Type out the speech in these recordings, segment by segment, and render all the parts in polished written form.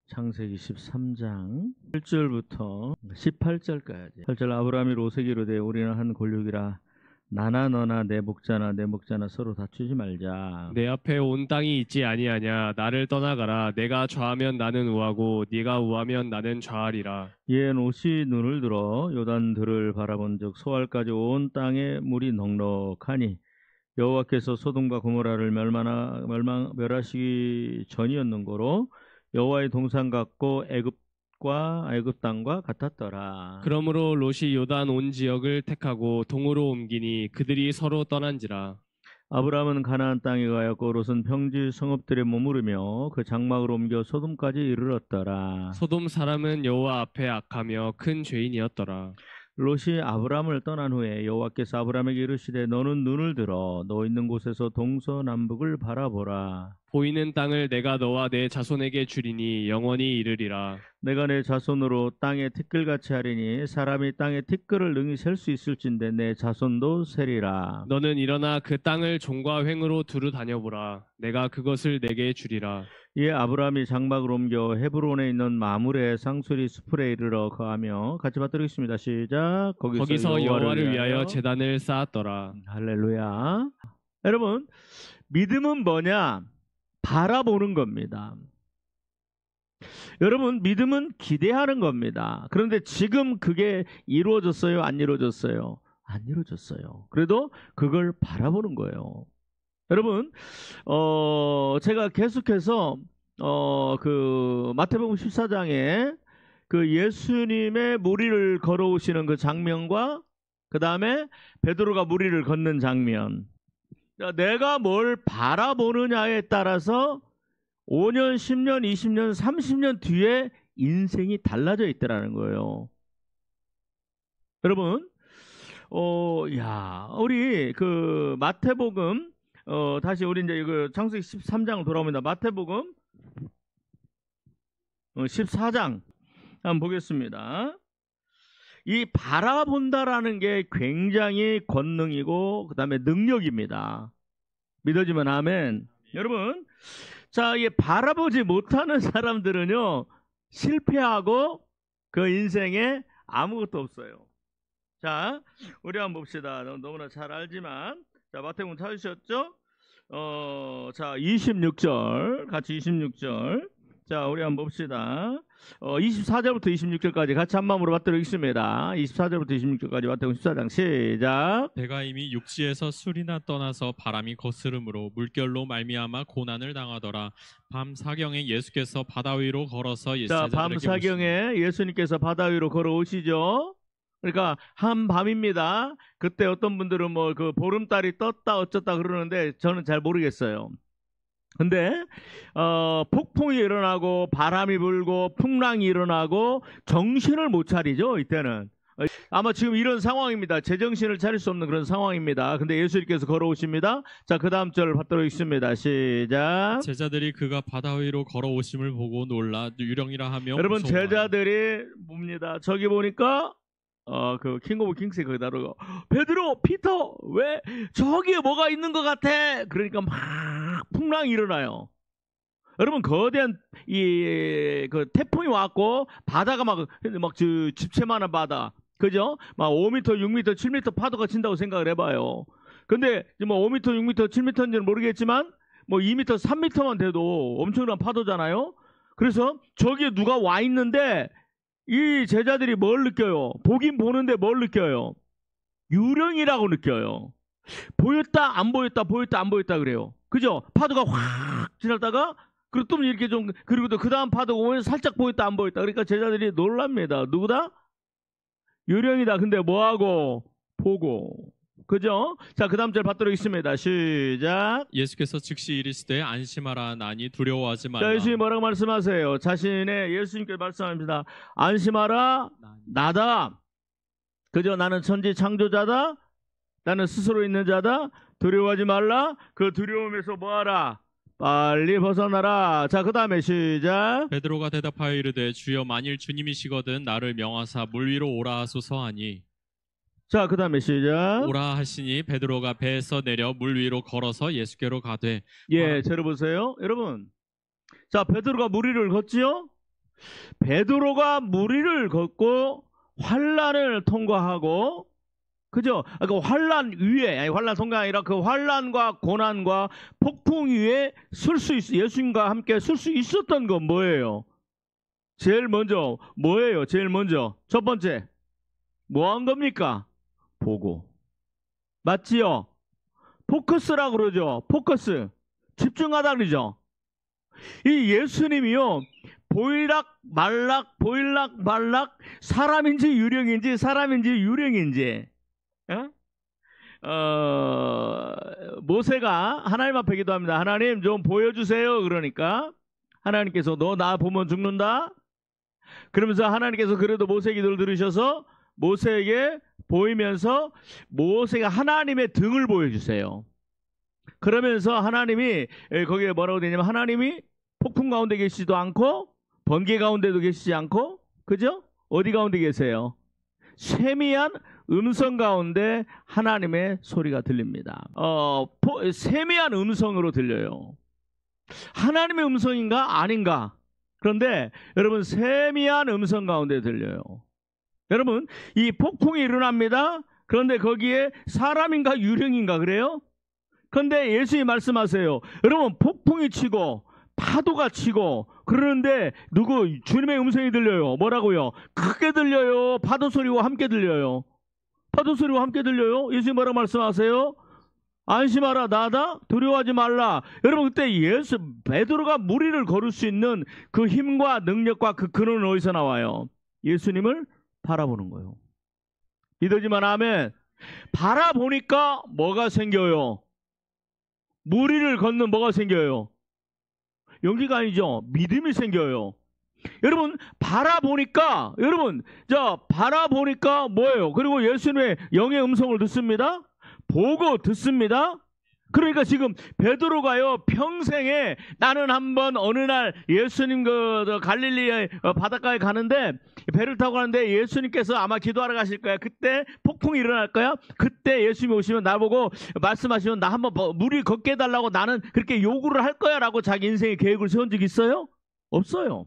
창세기 13장 1절부터 18절까지. 8절 아브라함이 롯에게 이르되 우리는 한 골육이라 나나 너나 내 목자나 내 목자나 서로 다투지 말자. 내 앞에 온 땅이 있지 아니하냐. 나를 떠나가라. 내가 좌하면 나는 우하고 네가 우하면 나는 좌하리라. 이에 롯이 눈을 들어 요단들을 바라본즉 소알까지 온 땅에 물이 넉넉하니 여호와께서 소돔과 고모라를 멸하시기 전이었는고로 여호와의 동산 같고 애굽 땅과 같았더라. 그러므로 롯이 요단 온 지역을 택하고 동으로 옮기니 그들이 서로 떠난지라. 아브라함은 가나안 땅에 가였고 롯은 평지 성읍들에 머무르며 그 장막을 옮겨 소돔까지 이르렀더라. 소돔 사람은 여호와 앞에 악하며 큰 죄인이었더라. 롯이 아브라함을 떠난 후에 여호와께서 아브라함에게 이르시되 너는 눈을 들어 너 있는 곳에서 동서남북을 바라보라. 보이는 땅을 내가 너와 내 자손에게 주리니 영원히 이르리라. 내가 내 자손으로 땅에 티끌같이 하리니 사람이 땅에 티끌을 능히 셀 수 있을진데 내 자손도 세리라. 너는 일어나 그 땅을 종과 횡으로 두루 다녀보라. 내가 그것을 내게 주리라. 이에 아브라함이 장막을 옮겨 헤브론에 있는 마므레 상수리 수풀에 이르러 거하며 같이 받들겠습니다. 시작. 거기서 여호와를 위하여 제단을 쌓았더라. 할렐루야. 여러분, 믿음은 뭐냐? 바라보는 겁니다. 여러분, 믿음은 기대하는 겁니다. 그런데 지금 그게 이루어졌어요? 안 이루어졌어요? 안 이루어졌어요. 그래도 그걸 바라보는 거예요. 여러분, 제가 계속해서 그 마태복음 14장에 그 예수님의 무리를 걸어오시는 그 장면과 그 다음에 베드로가 무리를 걷는 장면, 내가 뭘 바라보느냐에 따라서 5년, 10년, 20년, 30년 뒤에 인생이 달라져 있더라는 거예요. 여러분, 우리 그 마태복음, 다시 우리 이제 그 창세기 13장으로 돌아옵니다. 마태복음 14장 한번 보겠습니다. 이 바라본다라는 게 굉장히 권능이고 그 다음에 능력입니다. 믿어지면 아멘. 여러분, 자, 이 바라보지 못하는 사람들은요 실패하고 그 인생에 아무것도 없어요. 자, 우리 한번 봅시다. 너무나 잘 알지만, 자, 마태복음 찾으셨죠? 자, 26절, 같이 26절. 자, 우리 한번 봅시다. 24절부터 26절까지 같이 한 마음으로 받들겠습니다. 24절부터 26절까지 마태복음 14장 시작. 배가 이미 육지에서 술이나 떠나서 바람이 거스름으로 물결로 말미암아 고난을 당하더라. 밤 사경에 예수께서 바다 위로 걸어서 자, 밤 사경에 예수님께서 바다 위로 걸어오시죠. 그러니까 한밤입니다. 그때 어떤 분들은 뭐 그 보름달이 떴다 어쩌다 그러는데 저는 잘 모르겠어요. 근데 폭풍이 일어나고 바람이 불고 풍랑이 일어나고 정신을 못 차리죠. 이때는 아마 지금 이런 상황입니다. 제정신을 차릴 수 없는 그런 상황입니다. 근데 예수님께서 걸어오십니다. 자, 그 다음 절 받도록 있습니다. 시작. 제자들이 그가 바다 위로 걸어오심을 보고 놀라 유령이라 하며 여러분, 무서워하니. 제자들이 봅니다. 저기 보니까 그 킹 오브 킹스에 거기 다루고 베드로, 피터, 왜 저기에 뭐가 있는 것 같아? 그러니까 막 풍랑이 일어나요. 여러분, 거대한 그 태풍이 왔고 바다가 막 집채만한 바다, 그죠? 막 5m, 6m, 7m 파도가 친다고 생각을 해봐요. 근데 뭐 5m, 6m, 7m인지는 모르겠지만 뭐 2m, 3m만 돼도 엄청난 파도잖아요. 그래서 저기에 누가 와 있는데 이 제자들이 뭘 느껴요? 보긴 보는데 뭘 느껴요? 유령이라고 느껴요. 보였다 안 보였다 보였다 안 보였다 그래요. 그죠? 파도가 확 지나다가 그리고 또 이렇게 좀, 그리고 또 그 다음 파도가 오면 살짝 보였다 안 보였다. 그러니까 제자들이 놀랍니다. 누구다? 유령이다. 근데 뭐하고? 보고. 그죠? 자, 그 다음 절 받도록 있습니다. 시작. 예수께서 즉시 이르시되 안심하라. 나니 두려워하지 말라. 자, 예수님이 뭐라고 말씀하세요? 자신의 예수님께서 말씀합니다. 안심하라. 나다. 그죠? 나는 천지 창조자다. 나는 스스로 있는 자다. 두려워하지 말라. 그 두려움에서 뭐하라? 빨리 벗어나라. 자, 그 다음에 시작. 베드로가 대답하여 이르되 주여 만일 주님이시거든 나를 명하사 물 위로 오라 하소서 하니. 자, 그 다음에 시작. 오라 하시니 베드로가 배에서 내려 물 위로 걸어서 예수께로 가되. 예, 들어보세요. 여러분, 자, 베드로가 물 위를 걷지요? 베드로가 무리를 걷고 환란을 통과하고, 그죠? 그 환란 위에, 아니 환란 통과가 아니라 그 환란과 고난과 폭풍 위에 설 수 있어. 예수님과 함께 설 수 있었던 건 뭐예요? 제일 먼저 뭐예요? 제일 먼저 첫 번째 뭐 한 겁니까? 보고. 맞지요? 포커스라고 그러죠. 포커스. 집중하다 그러죠. 이 예수님이요, 보일락 말락 보일락 말락, 사람인지 유령인지 사람인지 유령인지, 모세가 하나님 앞에 기도합니다. 하나님 좀 보여주세요. 그러니까 하나님께서 너 나 보면 죽는다. 그러면서 하나님께서 그래도 모세 기도를 들으셔서 모세에게 보이면서 모세가 하나님의 등을 보여주세요. 그러면서 하나님이 거기에 뭐라고 되냐면, 하나님이 폭풍 가운데 계시지도 않고 번개 가운데도 계시지 않고, 그죠? 어디 가운데 계세요? 세미한 음성 가운데 하나님의 소리가 들립니다. 세미한 음성으로 들려요. 하나님의 음성인가 아닌가? 그런데 여러분, 세미한 음성 가운데 들려요. 여러분, 이 폭풍이 일어납니다. 그런데 거기에 사람인가 유령인가 그래요? 그런데 예수님이 말씀하세요. 여러분, 폭풍이 치고 파도가 치고 그러는데 주님의 음성이 들려요. 뭐라고요? 크게 들려요. 파도 소리와 함께 들려요. 파도 소리와 함께 들려요. 예수님 뭐라고 말씀하세요? 안심하라, 나다, 두려워하지 말라. 여러분, 그때 베드로가 무리를 걸을 수 있는 그 힘과 능력과 그 근원은 어디서 나와요? 예수님을 바라보는 거예요. 믿어지만 아멘. 바라보니까 뭐가 생겨요? 무리를 걷는 뭐가 생겨요? 용기가 아니죠. 믿음이 생겨요. 여러분, 바라보니까 뭐예요? 그리고 예수님의 영의 음성을 듣습니다. 보고 듣습니다. 그러니까 지금 베드로가요, 평생에 나는 한번 어느 날 예수님 갈릴리의 바닷가에 가는데 배를 타고 가는데 예수님께서 아마 기도하러 가실 거야. 그때 폭풍이 일어날 거야. 그때 예수님이 오시면 나보고 말씀하시면 나 한번 무리 걷게 해달라고 나는 그렇게 요구를 할 거야 라고 자기 인생의 계획을 세운 적 있어요? 없어요.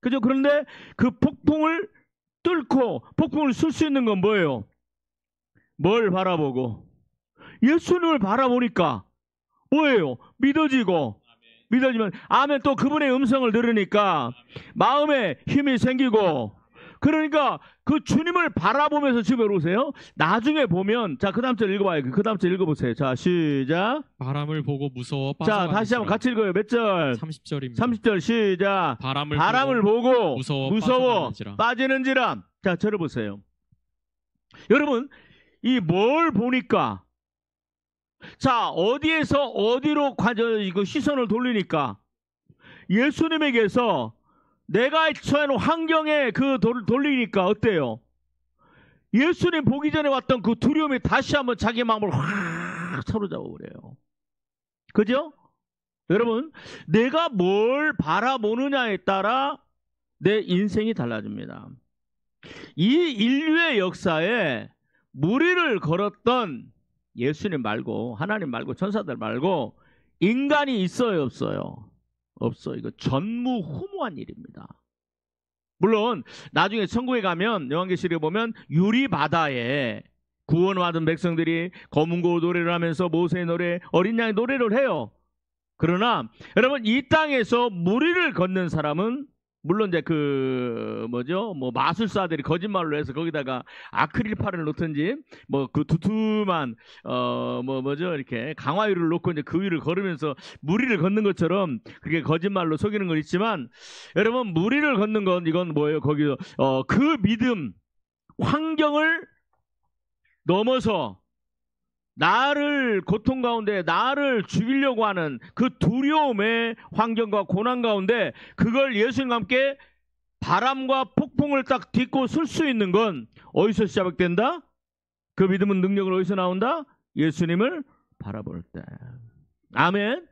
그죠? 그런데 그 폭풍을 뚫고 폭풍을 쓸 수 있는 건 뭐예요? 뭘 바라보고? 예수님을 바라보니까 뭐예요? 믿어지고, 믿어지면 아멘, 또 그분의 음성을 들으니까 마음에 힘이 생기고, 그러니까 그 주님을 바라보면서 집에 오세요. 나중에 보면, 자, 그 다음 절 읽어봐요. 그 다음 절 읽어보세요. 자, 시작. 바람을 보고 무서워 자, 빠져가는지라. 다시 한번 같이 읽어요. 몇 절? 30절입니다. 30절 시작. 바람을 보고 무서워 빠지는지라. 자, 저를 보세요. 여러분, 이 뭘 보니까, 자, 어디에서 어디로 이거 시선을 돌리니까 예수님에게서 내가 처한 환경에 돌리니까 어때요? 예수님 보기 전에 왔던 그 두려움이 다시 한번 자기 마음을 확 사로잡아 버려요. 그죠? 여러분, 내가 뭘 바라보느냐에 따라 내 인생이 달라집니다. 이 인류의 역사에 무리를 걸었던 예수님 말고, 하나님 말고, 천사들 말고 인간이 있어요, 없어요? 없어. 이거 전무후무한 일입니다. 물론 나중에 천국에 가면 요한계시록에 보면 유리바다에 구원받은 백성들이 검은고 노래를 하면서 모세의 노래, 어린 양의 노래를 해요. 그러나 여러분, 이 땅에서 무리를 걷는 사람은 물론 이제 마술사들이 거짓말로 해서 거기다가 아크릴파를 놓든지 그 두툼한 이렇게 강화유를 놓고 이제 그 위를 걸으면서 무리를 걷는 것처럼 그렇게 거짓말로 속이는 건 있지만, 여러분, 무리를 걷는 건 이건 뭐예요? 거기서 그 믿음, 환경을 넘어서 나를 고통 가운데 나를 죽이려고 하는 그 두려움의 환경과 고난 가운데 그걸 예수님과 함께 바람과 폭풍을 딱 딛고 설 수 있는 건 어디서 시작된다? 그 믿음은 능력을 어디서 나온다? 예수님을 바라볼 때. 아멘.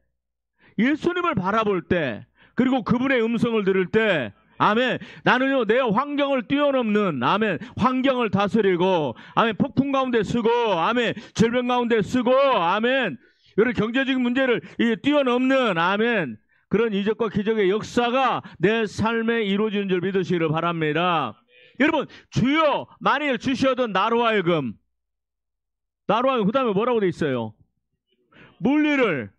예수님을 바라볼 때, 그리고 그분의 음성을 들을 때, 아멘. 나는요, 내 환경을 뛰어넘는, 아멘, 환경을 다스리고, 아멘, 폭풍 가운데 쓰고, 아멘, 질병 가운데 쓰고, 아멘, 여러 경제적인 문제를 뛰어넘는, 아멘, 그런 이적과 기적의 역사가 내 삶에 이루어지는 줄 믿으시기를 바랍니다. 여러분, 주여 만일 주시어던 나로 하여금 그 다음에 뭐라고 돼 있어요? 물리를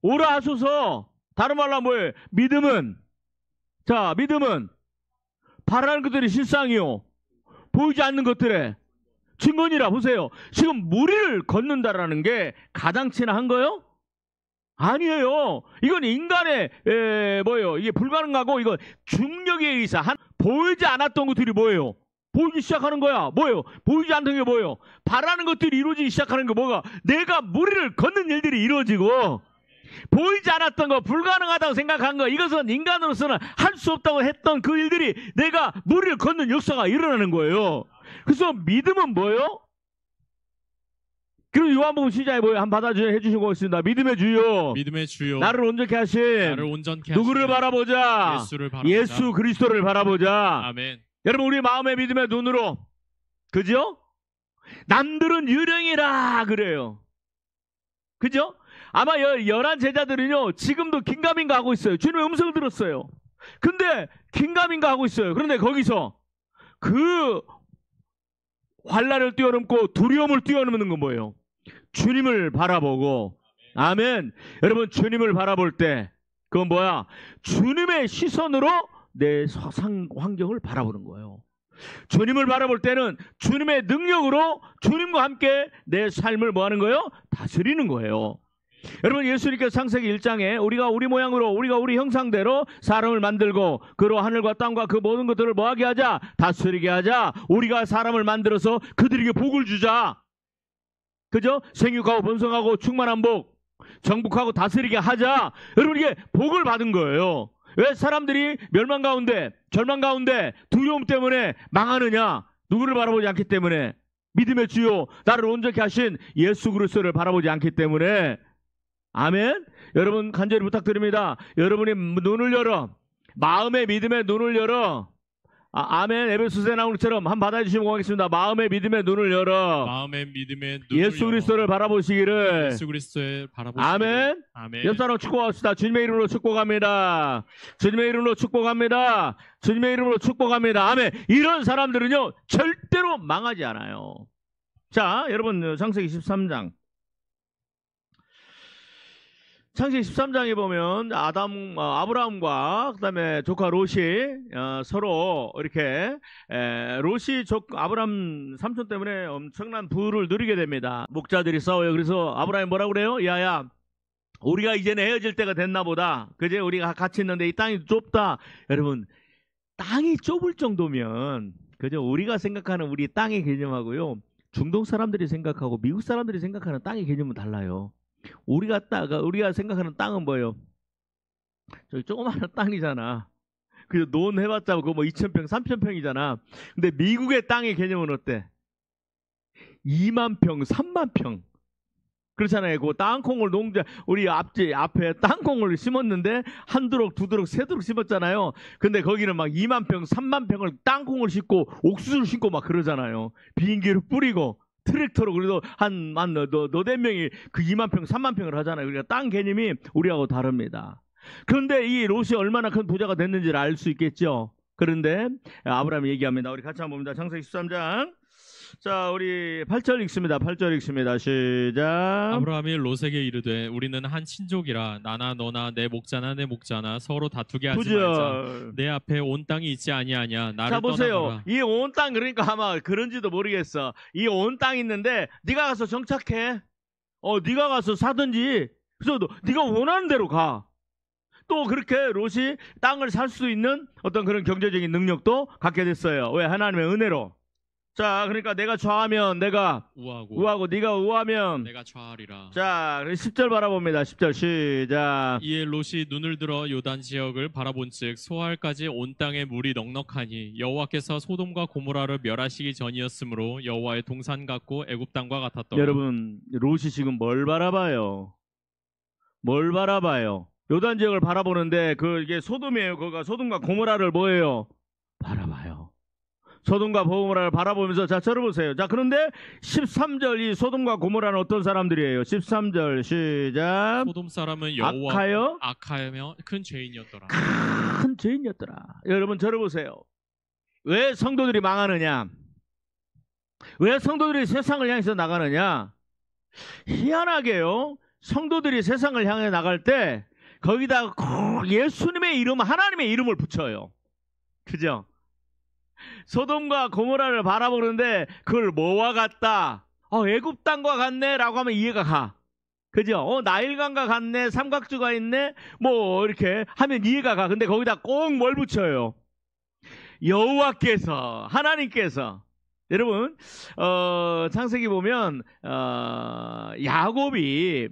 오라 하소서. 다른 말로 하면 뭐예요? 믿음은 바라는 것들이 실상이요 보이지 않는 것들의 증거니라. 보세요. 지금 무리를 걷는다라는 게 가당치나 한 거요? 아니에요. 이건 인간의 뭐예요? 이게 불가능하고 이건 중력에 의해서 보이지 않았던 것들이 뭐예요? 보이기 시작하는 거야. 뭐예요? 보이지 않던 게 뭐예요? 바라는 것들이 이루어지기 시작하는 게 뭐가? 내가 무리를 걷는 일들이 이루어지고 보이지 않았던 거, 불가능하다고 생각한 거, 이것은 인간으로서는 할 수 없다고 했던 그 일들이 내가 무리를 걷는 역사가 일어나는 거예요. 그래서 믿음은 뭐예요? 그리고 요한복음 시작에 뭐예요? 한번 해주시고 있습니다. 믿음의 주요, 믿음의 주요 나를 온전케 하신 나를 온전케 누구를 하시는 바라보자? 예수를 바라보자. 예수 그리스도를 바라보자. 아멘. 여러분, 우리 마음의 믿음의 눈으로, 그죠? 남들은 유령이라 그래요. 그죠? 아마 11 제자들은요, 지금도 긴가민가 하고 있어요. 주님의 음성을 들었어요. 근데 긴가민가 하고 있어요. 그런데 거기서 그 환난을 뛰어넘고 두려움을 뛰어넘는 건 뭐예요? 주님을 바라보고. 아멘. 여러분, 주님을 바라볼 때 그건 뭐야? 주님의 시선으로 내 환경을 바라보는 거예요. 주님을 바라볼 때는 주님의 능력으로 주님과 함께 내 삶을 뭐 하는 거예요? 다스리는 거예요. 여러분, 예수님께서 창세기 1장에 우리가 우리 모양으로, 우리가 우리 형상대로 사람을 만들고 그로 하늘과 땅과 그 모든 것들을 뭐하게 하자? 다스리게 하자. 우리가 사람을 만들어서 그들에게 복을 주자. 그죠? 생육하고 번성하고 충만한 복, 정복하고 다스리게 하자. 여러분, 이게 복을 받은 거예요. 왜 사람들이 멸망 가운데, 절망 가운데 두려움 때문에 망하느냐? 누구를 바라보지 않기 때문에, 믿음의 주요 나를 온전케 하신 예수 그리스도를 바라보지 않기 때문에. 아멘. 여러분, 간절히 부탁드립니다. 여러분이 눈을 열어, 마음의 믿음의 눈을 열어. 아멘. 에베소서에 나온 것처럼 한번 받아주시면 고맙겠습니다. 마음의 믿음의 눈을 열어. 마음의 믿음의 눈을 예수 열어. 그리스도를 바라보시기를. 예수 그리스도를 바라보시기를. 아멘. 아멘. 옆 사람 축복합시다. 주님의 이름으로 축복합니다. 주님의 이름으로 축복합니다. 주님의 이름으로 축복합니다. 아멘. 이런 사람들은요, 절대로 망하지 않아요. 자, 여러분, 창세기 13장. 창세기 13장에 보면 아브라함과 그다음에 조카 롯이 서로 이렇게 롯이 아브라함 삼촌 때문에 엄청난 부를 누리게 됩니다. 목자들이 싸워요. 그래서 아브라함이 뭐라고 그래요? 야야, 우리가 이제는 헤어질 때가 됐나 보다. 그제 우리가 같이 있는데 이 땅이 좁다. 여러분, 땅이 좁을 정도면 그죠? 우리가 생각하는 우리 땅의 개념하고요, 중동 사람들이 생각하고 미국 사람들이 생각하는 땅의 개념은 달라요. 우리가 생각하는 땅은 뭐예요? 저기 조그마한 땅이잖아. 그래서 논 해봤자 그거 뭐 2,000평, 3,000평이잖아. 근데 미국의 땅의 개념은 어때? 2만 평, 3만 평. 그렇잖아요. 그 땅콩을 우리 앞에 땅콩을 심었는데 한 두럭, 두 두럭, 세 두럭 심었잖아요. 근데 거기는 막 2만 평, 3만 평을 땅콩을 심고 옥수수를 심고 막 그러잖아요. 비행기를 뿌리고 트랙터로. 그래도 너댓 명이 그 2만 평, 3만 평을 하잖아요. 그러니까 땅 개념이 우리하고 다릅니다. 그런데 이 롯이 얼마나 큰 부자가 됐는지를 알 수 있겠죠. 그런데 아브라함이 얘기합니다. 우리 같이 한번 봅니다. 창세기 13장. 자, 우리 8절 읽습니다. 8절 읽습니다. 시작. 아브라함이 롯에게 이르되 우리는 한 친족이라 나나 너나 내 목자나 내 목자나 서로 다투게 하지 말자. 내 앞에 온 땅이 있지 아니하냐. 나를 자, 보세요. 떠나거라. 이 온 땅, 그러니까 아마 그런지도 모르겠어. 이 온 땅 있는데 네가 가서 정착해. 네가 가서 사든지. 그래서 네가 원하는 대로 가. 또 그렇게 롯이 땅을 살 수 있는 어떤 그런 경제적인 능력도 갖게 됐어요. 왜? 하나님의 은혜로. 자, 그러니까 내가 좌하면 내가 우하고 네가 우하면 내가 좌하리라. 자, 10절 바라봅니다. 10절 시작. 이에 롯이 눈을 들어 요단 지역을 바라본즉 소알까지 온 땅에 물이 넉넉하니 여호와께서 소돔과 고모라를 멸하시기 전이었으므로 여호와의 동산 같고 애굽 땅과 같았더라. 여러분, 롯이 지금 뭘 바라봐요? 뭘 바라봐요? 요단 지역을 바라보는데 이게 소돔이에요. 거기가 소돔과 고모라를 뭐예요? 바라봐요. 소돔과 고모라를 바라보면서 자 들어보세요. 자 그런데 13절 이 소돔과 고모라는 어떤 사람들이에요? 13절 시작. 소돔 사람은 여호와 악하여 악하며 큰 죄인이었더라. 큰 죄인이었더라. 여러분 들어보세요. 왜 성도들이 망하느냐? 왜 성도들이 세상을 향해서 나가느냐? 희한하게요. 성도들이 세상을 향해 나갈 때 거기다 예수님의 이름, 하나님의 이름을 붙여요. 그죠? 소돔과 고모라를 바라보는데 그걸 뭐와 같다? 애굽 땅과 같네 라고 하면 이해가 가. 그죠? 나일강과 같네, 삼각주가 있네, 뭐 이렇게 하면 이해가 가. 근데 거기다 꼭 뭘 붙여요? 여호와께서, 하나님께서. 여러분 창세기 보면 야곱이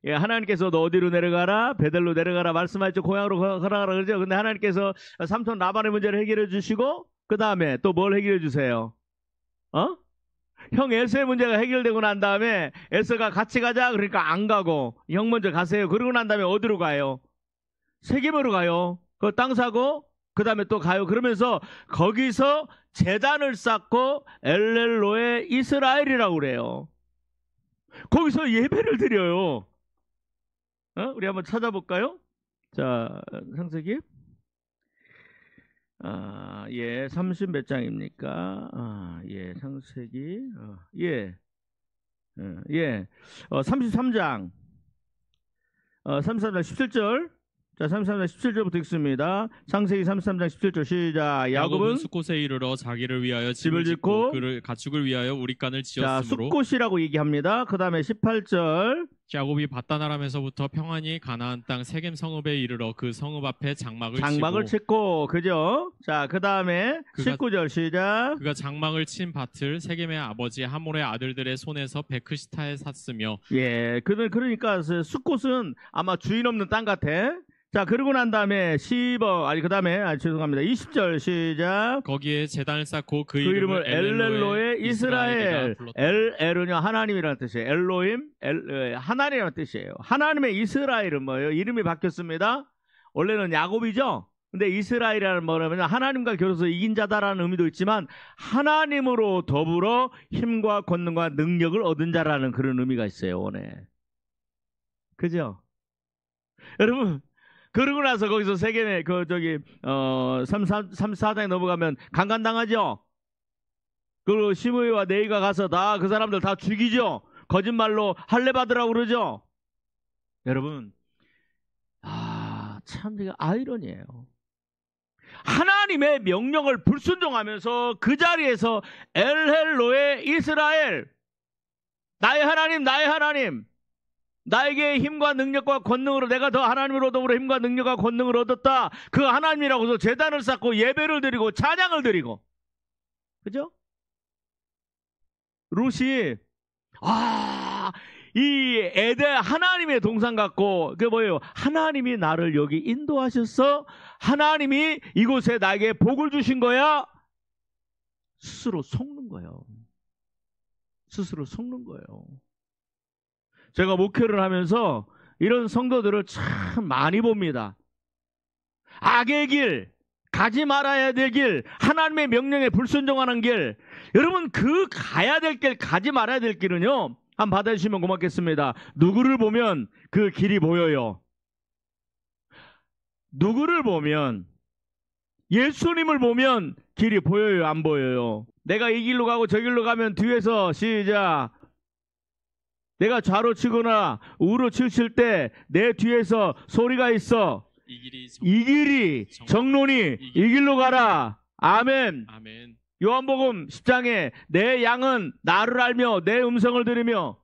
하나님께서 너 어디로 내려가라? 베델로 내려가라 말씀하셨죠. 고향으로 가라 그러죠. 근데 하나님께서 삼손 라반의 문제를 해결해 주시고 그 다음에 또 뭘 해결해 주세요? 형 에서의 문제가 해결되고 난 다음에 에서가 같이 가자 그러니까 안 가고 형 먼저 가세요. 그러고 난 다음에 어디로 가요? 세겜으로 가요. 그 땅 사고 그 다음에 또 가요. 그러면서 거기서 제단을 쌓고 엘렐로에 이스라엘이라고 그래요. 거기서 예배를 드려요. 우리 한번 찾아볼까요? 자, 창세기 30 몇 장입니까? 창세기 33장 33장 17절. 자, 33장 17절부터 읽습니다. 창세기 33장 17절 시작. 야곱은 숫곳에 이르러 자기를 위하여 집을 짓고 그를 가축을 위하여 우리간을 자, 지었으므로 숫곳이라고 얘기합니다. 그 다음에 18절 야곱이 밧다나람에서부터 평안히 가나안 땅 세겜 성읍에 이르러 그 성읍 앞에 장막을 짓고 그죠? 자, 그 다음에 19절 시작. 그가 장막을 친 밭을 세겜의 아버지 하몰의 아들들의 손에서 베크시타에 샀으며 그러니까 숫곳은 아마 주인 없는 땅 같아. 자, 그러고 난 다음에 20절 시작. 거기에 제단을 쌓고 그 이름을 엘렐로에 이스라엘. 엘은요 하나님이라는 뜻이에요. 엘로임, 하나님이라는 뜻이에요. 하나님의 이스라엘은 뭐예요? 이름이 바뀌었습니다. 원래는 야곱이죠. 근데 이스라엘이라는 뭐냐면 하나님과 겨루서 이긴 자다라는 의미도 있지만 하나님으로 더불어 힘과 권능과 능력을 얻은 자라는 그런 의미가 있어요. 원에. 그죠? 여러분 그러고 나서 거기서 세겜에 34장에 넘어가면 강간당하죠. 그리고 시므이와 네이가 가서 다 그 사람들 다 죽이죠. 거짓말로 할례 받으라고 그러죠. 여러분 참 이게 아이러니예요. 하나님의 명령을 불순종하면서 그 자리에서 엘헬로의 이스라엘, 나의 하나님, 나의 하나님, 나에게 힘과 능력과 권능으로 내가 더 하나님으로 더불어 힘과 능력과 권능을 얻었다. 그 하나님이라고서 제단을 쌓고 예배를 드리고 찬양을 드리고, 그죠? 룻이 이 에데 하나님의 동상 같고 그게 뭐예요? 하나님이 나를 여기 인도하셨어. 하나님이 이곳에 나에게 복을 주신 거야. 스스로 속는 거예요. 스스로 속는 거예요. 제가 목회를 하면서 이런 성도들을 참 많이 봅니다. 악의 길, 가지 말아야 될 길, 하나님의 명령에 불순종하는 길. 여러분 그 가야 될 길, 가지 말아야 될 길은요. 한번 받아주시면 고맙겠습니다. 누구를 보면 그 길이 보여요. 누구를 보면, 예수님을 보면 길이 보여요, 안 보여요? 내가 이 길로 가고 저 길로 가면 뒤에서 시작. 내가 좌로 치거나 우로 치실 때 내 뒤에서 소리가 있어. 이 길이 정론이 이 길로 가라. 아멘. 아멘. 요한복음 10장에 내 양은 나를 알며 내 음성을 들으며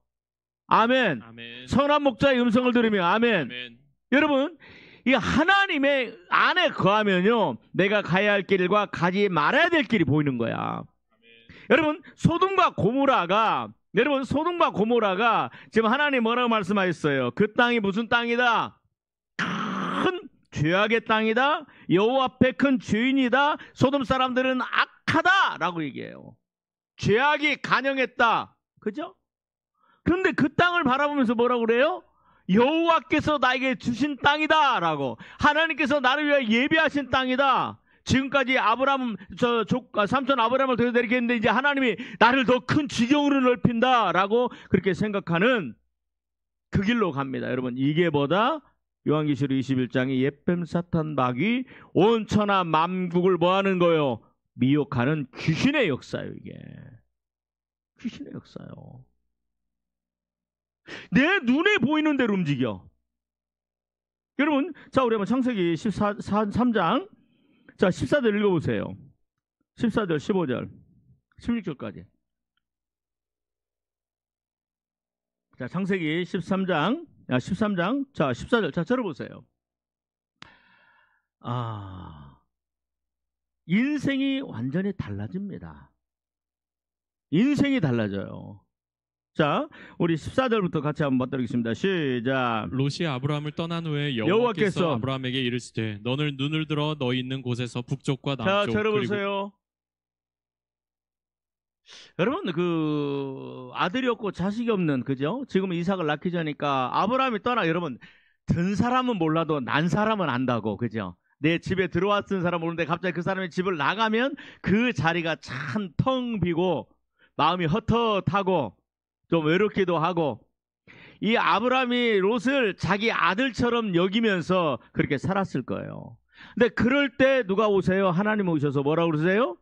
아멘. 아멘. 선한 목자의 음성을 들으며 아멘. 아멘. 여러분 이 하나님의 안에 거하면요 내가 가야 할 길과 가지 말아야 될 길이 보이는 거야. 아멘. 여러분 소돔과 고모라가 지금 하나님 뭐라고 말씀하셨어요? 그 땅이 무슨 땅이다? 큰 죄악의 땅이다. 여호와 앞에 큰 죄인이다. 소돔 사람들은 악하다라고 얘기해요. 죄악이 간영했다. 그죠? 그런데 그 땅을 바라보면서 뭐라고 그래요? 여호와께서 나에게 주신 땅이다라고. 하나님께서 나를 위해 예비하신 땅이다. 지금까지 삼촌 아브라함을 통해서 이렇게 했는데 이제 하나님이 나를 더 큰 지경으로 넓힌다라고 그렇게 생각하는 그 길로 갑니다. 여러분, 이게 뭐다? 요한계시록 21장의 옛뱀 사탄 마귀 온 천하 만국을 뭐하는 거요? 미혹하는 귀신의 역사예요. 이게 귀신의 역사요. 내 눈에 보이는 대로 움직여. 여러분, 자, 우리 한번 창세기 3장 자 14절 읽어보세요. 14절 15절 16절까지. 자, 창세기 13장 자 14절 자 들어보세요. 인생이 완전히 달라집니다. 인생이 달라져요. 자, 우리 14절부터 같이 한번 받도록하겠습니다. 시작. 롯이 아브라함을 떠난 후에 여호와께서 여호와께서 아브라함에게 이르시되 너는 눈을 들어 너희 있는 곳에서 북쪽과 자, 남쪽 들어보세요. 여러분, 그 아들이 없고 자식이 없는, 그죠? 지금 이삭을 낳기 전이니까 아브라함이 여러분, 든 사람은 몰라도 난 사람은 안다고, 그죠? 내 집에 들어왔던 사람은 모르는데 갑자기 그 사람의 집을 나가면 그 자리가 참 텅 비고 마음이 헛헛하고 좀 외롭기도 하고, 이 아브라함이 롯을 자기 아들처럼 여기면서 그렇게 살았을 거예요. 근데 그럴 때 누가 오세요? 하나님 오셔서 뭐라고 그러세요?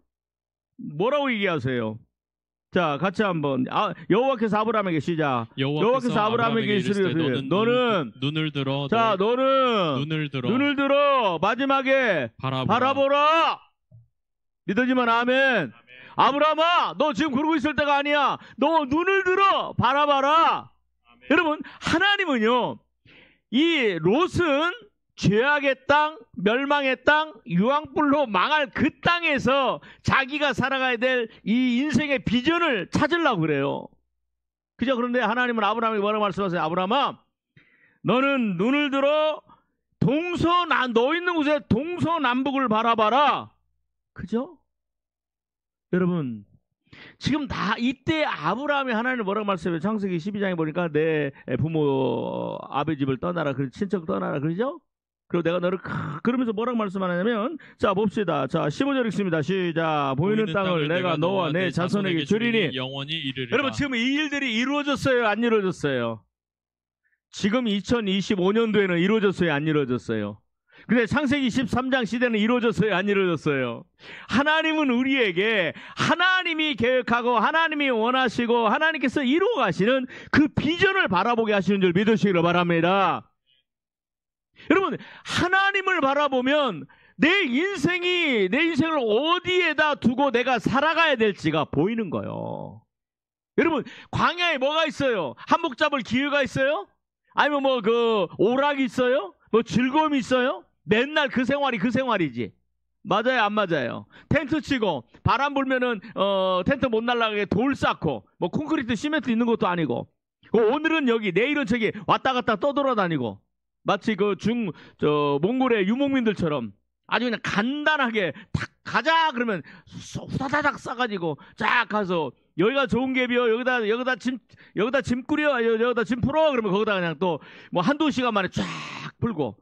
뭐라고 얘기하세요? 자, 같이 한번. 여호와께서 아브라함에게 시작. 여호와께서 아브라함에게 이르시되 너는 눈을 들어 자, 너는 눈을 들어 마지막에 바라보라. 믿어지면 아멘. 아브라함아, 너 지금 그러고 있을 때가 아니야. 너 눈을 들어 바라봐라. 아멘. 여러분, 하나님은요, 이 롯은 죄악의 땅, 멸망의 땅, 유황불로 망할 그 땅에서 자기가 살아가야 될 이 인생의 비전을 찾으려고 그래요. 그죠? 그런데 하나님은 아브라함에게 뭐라고 말씀하세요? 아브라함아, 너는 눈을 들어 너 있는 곳에 동서남북을 바라봐라. 그죠? 여러분, 지금 이때 아브라함이 하나님을 뭐라고 말씀해요? 창세기 12장에 보니까 내 부모 아버지 집을 떠나라, 친척 떠나라, 그러죠? 그리고 내가 너를 그러면서 뭐라고 말씀하냐면, 자, 봅시다. 자, 15절 읽습니다. 시작. 보이는 땅을 내가 너와 내 자손에게 주리니. 영원히 이르리라. 여러분, 지금 이 일들이 이루어졌어요? 안 이루어졌어요? 지금 2025년도에는 이루어졌어요? 안 이루어졌어요? 근데 창세기 13장 시대는 이루어졌어요? 안 이루어졌어요? 하나님은 우리에게 하나님이 계획하고 하나님이 원하시고 하나님께서 이루어 가시는 그 비전을 바라보게 하시는 줄 믿으시기를 바랍니다. 여러분, 하나님을 바라보면 내 인생을 어디에다 두고 내가 살아가야 될지가 보이는 거예요. 여러분, 광야에 뭐가 있어요? 한복 잡을 기회가 있어요? 아니면 오락이 있어요? 즐거움이 있어요? 맨날 그 생활이지. 맞아요, 안 맞아요? 텐트 치고 바람 불면은 텐트 못 날아가게 돌 쌓고 콘크리트 시멘트 있는 것도 아니고, 오늘은 여기 내일은 저기 왔다 갔다 떠돌아다니고, 마치 몽골의 유목민들처럼 아주 그냥 간단하게 탁 가자 그러면 후다다닥 싸가지고 쫙 가서 여기가 좋은 갭이요, 여기다 짐 꾸려, 여기다 짐 풀어, 그러면 거기다 그냥 또 한두 시간 만에 쫙 풀고.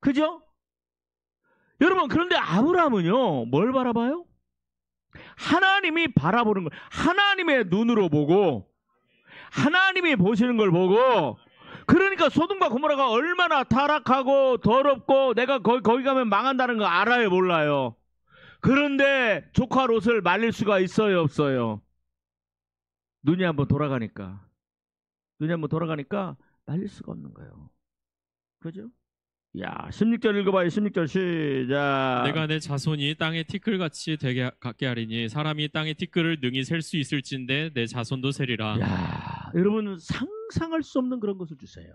그죠? 여러분, 그런데 아브라함은요, 뭘 바라봐요? 하나님이 바라보는 걸, 하나님의 눈으로 보고, 하나님이 보시는 걸 보고, 그러니까 소돔과 고모라가 얼마나 타락하고 더럽고 내가 거기 가면 망한다는 거 알아요, 몰라요? 그런데 조카 롯을 말릴 수가 있어요, 없어요? 눈이 한번 돌아가니까 말릴 수가 없는 거예요. 그죠? 야, 16절 읽어봐요. 16절 시작. 내가 내 자손이 땅의 티끌같이 갖게 하리니 사람이 땅의 티끌을 능히 셀 수 있을진데 내 자손도 세리라. 야, 여러분, 상상할 수 없는 그런 것을 주세요.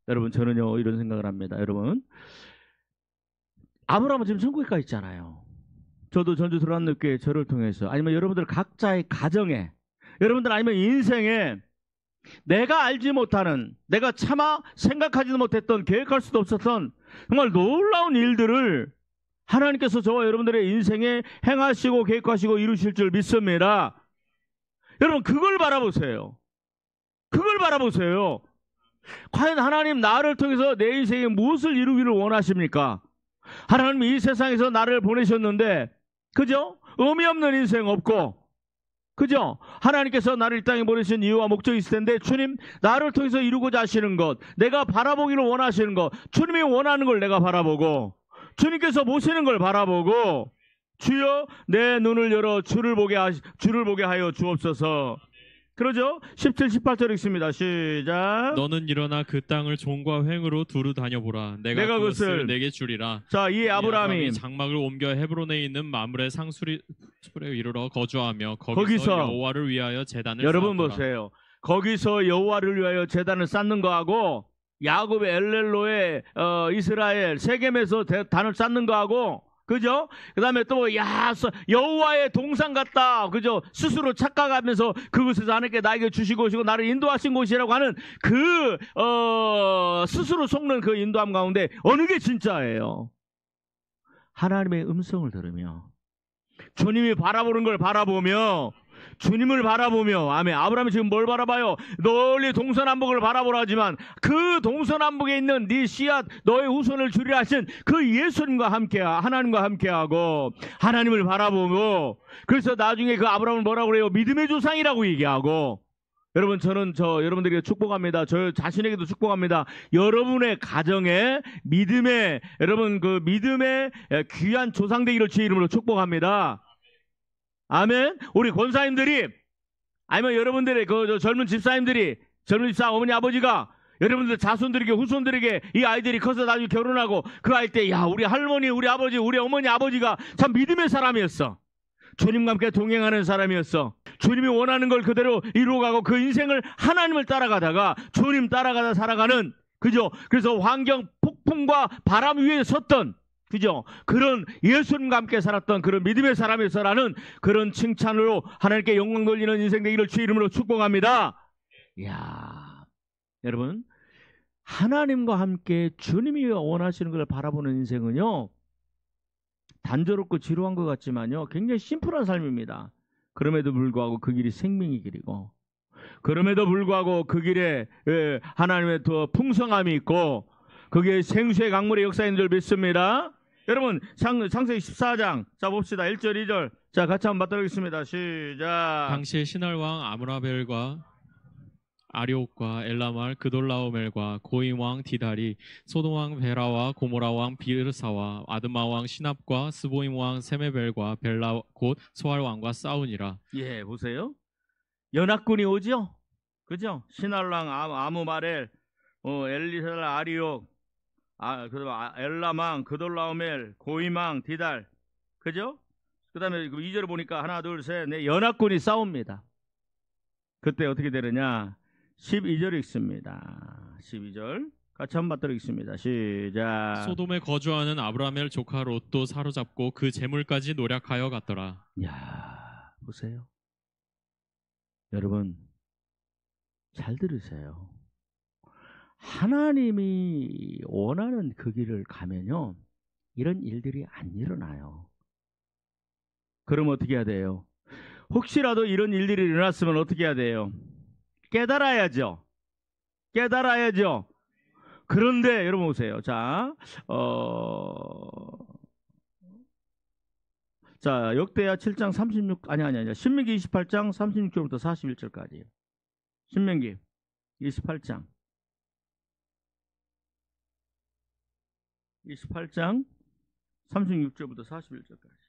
여러분, 저는요 이런 생각을 합니다. 여러분, 아브라함은 지금 천국에 가 있잖아요. 저도 전주 들어왔는 교회 저를 통해서, 아니면 여러분들 각자의 가정에, 여러분들 아니면 인생에 내가 알지 못하는, 내가 차마 생각하지도 못했던, 계획할 수도 없었던 정말 놀라운 일들을 하나님께서 저와 여러분들의 인생에 행하시고 계획하시고 이루실 줄 믿습니다. 여러분, 그걸 바라보세요. 과연 하나님 나를 통해서 내 인생에 무엇을 이루기를 원하십니까? 하나님이 이 세상에서 나를 보내셨는데, 그죠? 의미 없는 인생 없고, 그죠? 하나님께서 나를 이 땅에 보내신 이유와 목적이 있을 텐데, 주님, 나를 통해서 이루고자 하시는 것, 내가 바라보기를 원하시는 것, 주님이 원하는 걸 내가 바라보고, 주님께서 보시는 걸 바라보고, 주여, 내 눈을 열어 주를 보게 하여 주옵소서. 그러죠? 17, 18절 읽습니다. 시작. 너는 일어나 그 땅을 종과 횡으로 두루 다녀보라. 내가 그것을 내게 주리라. 자, 이 아브라함이 장막을 옮겨 헤브론에 있는 마물의 상수리에 이르러 거주하며 거기서 여호와를 위하여 제단을 여러분 쌓았더라. 보세요. 거기서 여호와를 위하여 제단을 쌓는 거하고 야곱의 엘렐로의 이스라엘 세겜에서 단을 쌓는 거하고, 그죠? 그 다음에 또, 여호와의 동산 같다. 그죠? 스스로 착각하면서 그곳에서 하나님께 나에게 주신 곳이고 나를 인도하신 곳이라고 하는 스스로 속는 그 인도함 가운데 어느 게 진짜예요? 하나님의 음성을 들으며, 주님이 바라보는 걸 바라보며, 주님을 바라보며, 아멘. 아브라함이 지금 뭘 바라봐요? 널리 동서남북을 바라보라 하지만 그 동서남북에 있는 네 씨앗, 너의 후손을 주리라 하신 그 예수님과 함께, 하나님과 함께하고 하나님을 바라보고, 그래서 나중에 그 아브라함을 뭐라고 그래요? 믿음의 조상이라고 얘기하고. 여러분, 저는 여러분들에게 축복합니다. 저 자신에게도 축복합니다. 여러분의 가정에 여러분 그 믿음의 귀한 조상 되기를 주의 이름으로 축복합니다. 아멘. 우리 권사님들이, 아니면 여러분들의 젊은 집사님들이, 젊은 집사 어머니 아버지가 여러분들 자손들에게, 후손들에게 이 아이들이 커서 나중에 결혼하고 그 아이 때, 우리 할머니, 우리 아버지, 우리 어머니 아버지가 참 믿음의 사람이었어. 주님과 함께 동행하는 사람이었어. 주님이 원하는 걸 그대로 이루어가고 그 인생을 하나님을 따라가다가 주님 따라가다 살아가는, 그죠? 그래서 환경 폭풍과 바람 위에 섰던, 그죠? 그런 예수님과 함께 살았던 그런 믿음의 사람이었어라는 그런 칭찬으로 하나님께 영광 돌리는 인생 되기를 주의 이름으로 축복합니다. 이야, 여러분, 하나님과 함께 주님이 원하시는 걸 바라보는 인생은요, 단조롭고 지루한 것 같지만요, 굉장히 심플한 삶입니다. 그럼에도 불구하고 그 길이 생명의 길이고, 그럼에도 불구하고 그 길에 하나님의 더 풍성함이 있고, 그게 생수의 강물의 역사인 줄 믿습니다. 여러분, 창세기 14장, 자 봅시다. 1절, 2절. 자, 같이 한번 맞들어보겠습니다. 시작. 당시에 신할왕 아므라벨과 아리옥과 엘라말 그돌라오멜과 고임왕 디달이 소돔왕 베라와 고모라왕 비르사와 아드마왕 시납과 스보임왕 세메벨과 벨라 곧 소알왕과 싸우니라. 예, 보세요. 연합군이 오죠? 그죠? 신할왕 아무마렐, 엘리살 아리옥, 엘라망 그돌라오멜, 고임왕 디달, 그죠? 그 다음에 2절을 보니까 하나 둘 셋 넷 연합군이 싸웁니다. 그때 어떻게 되느냐? 12절 읽습니다. 12절 같이 한번 맞들어보겠습니다. 시작. 소돔에 거주하는 아브라멜 조카 롯도 사로잡고 그 재물까지 노략하여 갔더라. 야, 보세요. 여러분, 잘 들으세요. 하나님이 원하는 그 길을 가면요, 이런 일들이 안 일어나요. 그럼 어떻게 해야 돼요? 혹시라도 이런 일들이 일어났으면 어떻게 해야 돼요? 깨달아야죠. 깨달아야죠. 그런데 여러분 보세요. 자, 역대하 7장 36, 신명기 28장 36절부터 41절까지. 신명기 28장 36절부터 41절까지.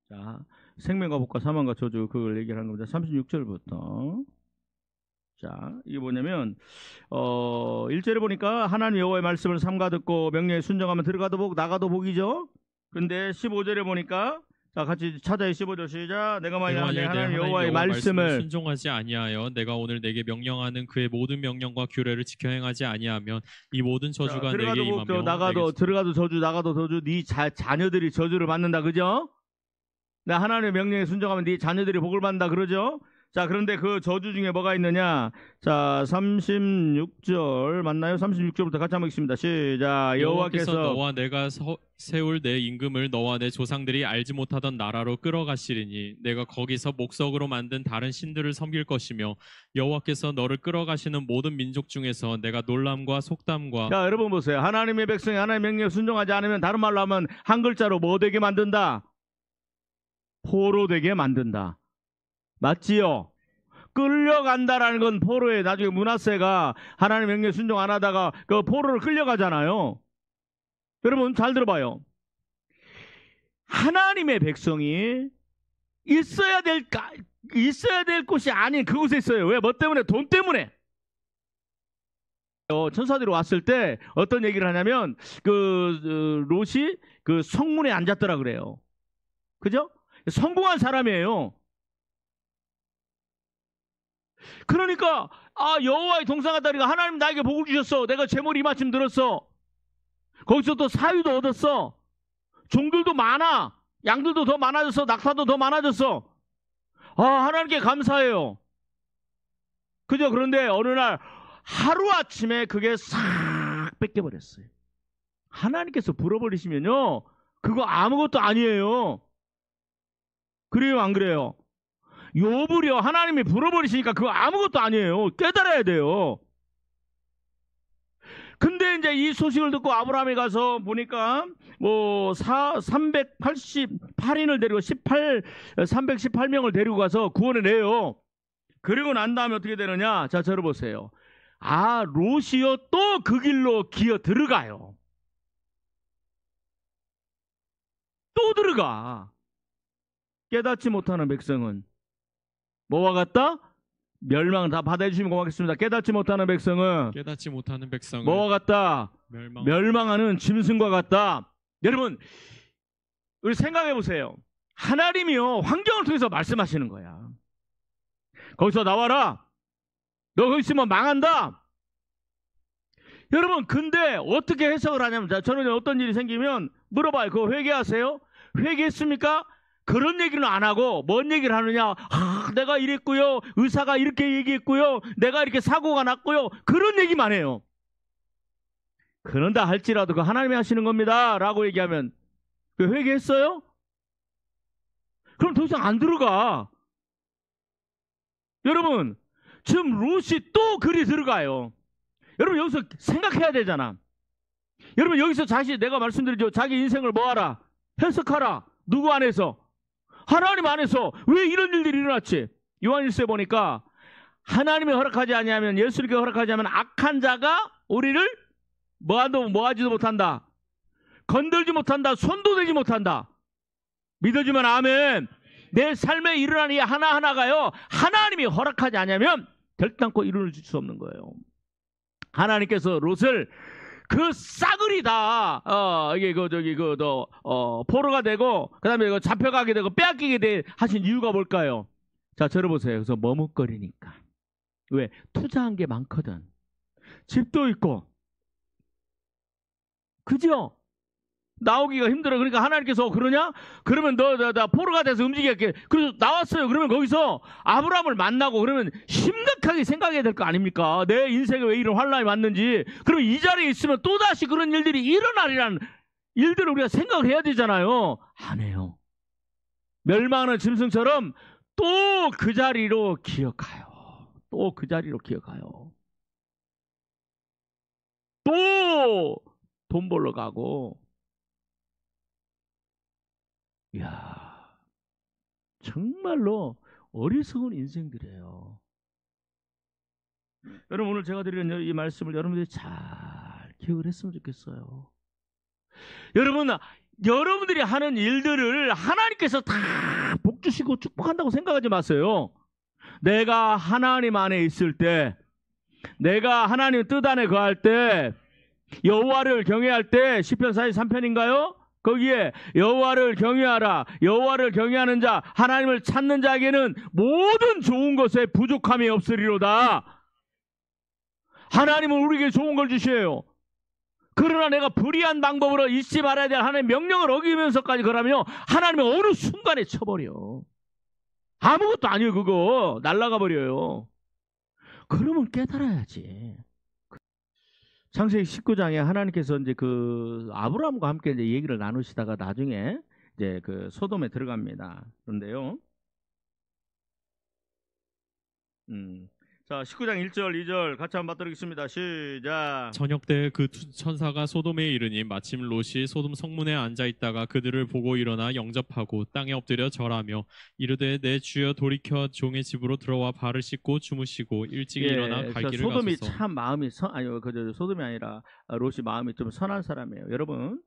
자, 생명과 복과 사망과 저주, 그걸 얘기하는 겁니다. 36절부터. 자, 이게 뭐냐면 1절에 보니까 하나님 여호와의 말씀을 삼가 듣고 명령에 순종하면 들어가도 복 나가도 복이죠. 근데 15절에 보니까, 자, 같이 찾아요. 15절 시작. 내가 만약 내 하나님 여호와의 말씀을 순종하지 아니하여 내가 오늘 내게 명령하는 그의 모든 명령과 규례를 지켜 행하지 아니하면 이 모든 저주가 내게 임하며 나가도 들어가도 저주 나가도 저주, 네 자녀들이 저주를 받는다. 그죠? 내 하나님의 명령에 순종하면 네 자녀들이 복을 받는다. 그러죠? 자, 그런데 그 저주 중에 뭐가 있느냐? 자, 36절 맞나요? 36절부터 같이 한번 읽습니다. 시작. 여호와께서 여호와께서 너와 내가 세울 내 임금을 너와 내 조상들이 알지 못하던 나라로 끌어가시리니 내가 거기서 목석으로 만든 다른 신들을 섬길 것이며 여호와께서 너를 끌어가시는 모든 민족 중에서 내가 놀람과 속담과 자, 여러분 보세요. 하나님의 백성이 하나님의 명령에 순종하지 않으면 다른 말로 하면 한 글자로 뭐 되게 만든다? 포로 되게 만든다. 맞지요? 끌려간다라는 건 포로에 나중에 므낫세가 하나님의 명령에 순종 안 하다가 그 포로를 끌려가잖아요. 여러분 잘 들어봐요. 하나님의 백성이 있어야 될 곳이 아닌 그곳에 있어요. 왜? 뭐 때문에? 돈 때문에. 천사들이 왔을 때 어떤 얘기를 하냐면 롯이 그 성문에 앉았더라 그래요. 그죠? 성공한 사람이에요. 그러니까 여호와의 동상아다리가 하나님 나에게 복을 주셨어. 내가 재물이 이마침 들었어. 거기서 또 사유도 얻었어. 종들도 많아. 양들도 더 많아졌어. 낙타도 더 많아졌어. 하나님께 감사해요. 그죠? 그런데 어느 날 하루아침에 그게 싹 뺏겨버렸어요. 하나님께서 불어버리시면요 그거 아무것도 아니에요. 그래요 안 그래요? 욥을요 하나님이 불어버리시니까 그거 아무것도 아니에요. 깨달아야 돼요. 근데 이제 이 소식을 듣고 아브라함이 가서 보니까 뭐 388인을 데리고 318명을 데리고 가서 구원을 내요. 그리고 난 다음에 어떻게 되느냐? 자, 들어보세요. 롯이요 또 그 길로 기어 들어가요. 또 들어가. 깨닫지 못하는 백성은 뭐와 같다? 멸망. 다 받아주시면 고맙겠습니다. 깨닫지 못하는 백성은 뭐와 같다? 멸망하는 짐승과 같다. 여러분 우리 생각해 보세요. 하나님이요 환경을 통해서 말씀하시는 거야. 거기서 나와라. 너 거기 있으면 망한다. 여러분 근데 어떻게 해석을 하냐면 저는 어떤 일이 생기면 물어봐요. 그거 회개하세요? 회개했습니까? 그런 얘기는 안 하고 뭔 얘기를 하느냐? 내가 이랬고요. 의사가 이렇게 얘기했고요. 내가 이렇게 사고가 났고요. 그런 얘기만 해요. 그런다 할지라도 그 하나님이 하시는 겁니다 라고 얘기하면 그 회개했어요? 그럼 더 이상 안 들어가. 여러분 지금 롯이 또 글이 들어가요. 여러분 여기서 생각해야 되잖아. 여러분 여기서 내가 말씀드리죠. 자기 인생을 뭐하라? 해석하라. 누구 안에서? 하나님 안에서. 왜 이런 일들이 일어났지? 요한일서에 보니까 하나님이 허락하지 아니하면, 예수님께 허락하지 않으면 악한 자가 우리를 뭐하지도 못한다. 건들지 못한다. 손도 대지 못한다. 믿어주면 아멘. 내 삶에 일어나는 이 하나하나가요 하나님이 허락하지 않으면 결단코 이루어질 수 없는 거예요. 하나님께서 롯을 그 싸그리 다 포로가 되고 그다음에 잡혀가게 되고 빼앗기게 하신 이유가 뭘까요? 자, 들어보세요. 그래서 머뭇거리니까. 왜? 투자한 게 많거든. 집도 있고. 그죠? 나오기가 힘들어. 그러니까 하나님께서 그러냐? 그러면 나 포로가 돼서 움직일게. 그래서 나왔어요. 그러면 거기서 아브라함을 만나고 그러면 심각하게 생각해야 될 거 아닙니까? 내 인생에 왜 이런 환란이 왔는지. 그러면 이 자리에 있으면 또다시 그런 일들이 일어나리라는 일들을 우리가 생각을 해야 되잖아요. 안 해요. 멸망하는 짐승처럼 또 그 자리로 기어가요. 또 그 자리로 기어가요. 또 돈 벌러 가고. 이야, 정말로 어리석은 인생들이에요. 여러분 오늘 제가 드리는 이 말씀을 여러분들이 잘 기억을 했으면 좋겠어요. 여러분들이 하는 일들을 하나님께서 다 복 주시고 축복한다고 생각하지 마세요. 내가 하나님 안에 있을 때, 내가 하나님 뜻 안에 거할 때, 여호와를 경외할 때, 시편 43편인가요? 거기에 여호와를 경외하라. 여호와를 경외하는 자, 하나님을 찾는 자에게는 모든 좋은 것에 부족함이 없으리로다. 하나님은 우리에게 좋은 걸 주셔요. 그러나 내가 불의한 방법으로 잊지 말아야 될 하나님의 명령을 어기면서까지 그러면 하나님은 어느 순간에 쳐버려. 아무것도 아니에요. 그거 날아가 버려요. 그러면 깨달아야지. 창세기 19장에 하나님께서 이제 그 아브라함과 함께 이제 얘기를 나누시다가 나중에 이제 그 소돔에 들어갑니다. 그런데요. 자, 19장 1절, 2절 같이 한번 받도록겠습니다. 시작. 저녁 때 그 천사가 소돔에 이르니 마침 롯이 소돔 성문에 앉아 있다가 그들을 보고 일어나 영접하고 땅에 엎드려 절하며 이르되 내 주여 돌이켜 종의 집으로 들어와 발을 씻고 주무시고 일찍 일어나 갈 길을 소돔이 가소서. 참 마음이 소돔이 아니라 롯이 마음이 좀 선한 사람이에요. 여러분,